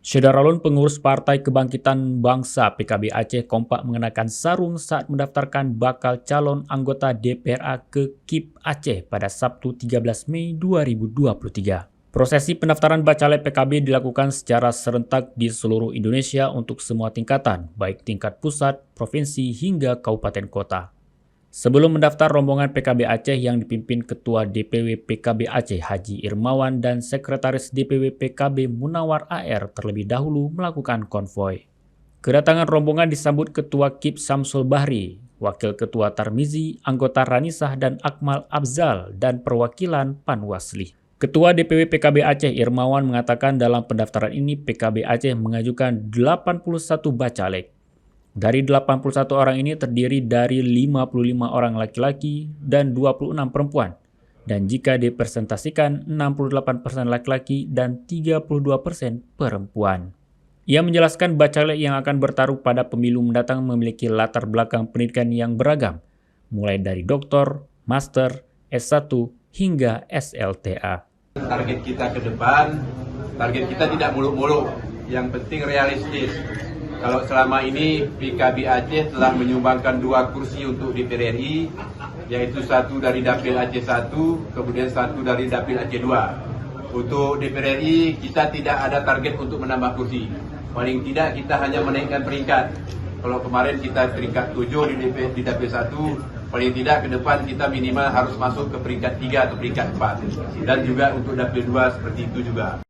Syederalun pengurus Partai Kebangkitan Bangsa PKB Aceh kompak mengenakan sarung saat mendaftarkan bakal calon anggota DPRA ke KIP Aceh pada Sabtu 13 Mei 2023. Prosesi pendaftaran bacalek PKB dilakukan secara serentak di seluruh Indonesia untuk semua tingkatan, baik tingkat pusat, provinsi, hingga kabupaten kota. Sebelum mendaftar, rombongan PKB Aceh yang dipimpin Ketua DPW PKB Aceh Haji Irmawan dan Sekretaris DPW PKB Munawar AR terlebih dahulu melakukan konvoi. Kedatangan rombongan disambut Ketua KIP Samsul Bahri, Wakil Ketua Tarmizi, anggota Ranisah dan Akmal Abzal, dan perwakilan Panwasli. Ketua DPW PKB Aceh Irmawan mengatakan dalam pendaftaran ini PKB Aceh mengajukan 81 bacalek. Dari 81 orang ini terdiri dari 55 orang laki-laki dan 26 perempuan. Dan jika dipresentasikan 68% laki-laki dan 32% perempuan. Ia menjelaskan bacalek yang akan bertaruh pada pemilu mendatang memiliki latar belakang pendidikan yang beragam, mulai dari doktor, master, S1, hingga SLTA. Target kita ke depan, target kita tidak muluk-muluk, yang penting realistis. Kalau selama ini PKB Aceh telah menyumbangkan 2 kursi untuk DPR RI, yaitu 1 dari Dapil Aceh 1, kemudian 1 dari Dapil Aceh 2. Untuk DPR RI kita tidak ada target untuk menambah kursi. Paling tidak kita hanya menaikkan peringkat. Kalau kemarin kita peringkat 7 di Dapil 1, paling tidak ke depan kita minimal harus masuk ke peringkat 3 atau peringkat 4. Dan juga untuk Dapil 2 seperti itu juga.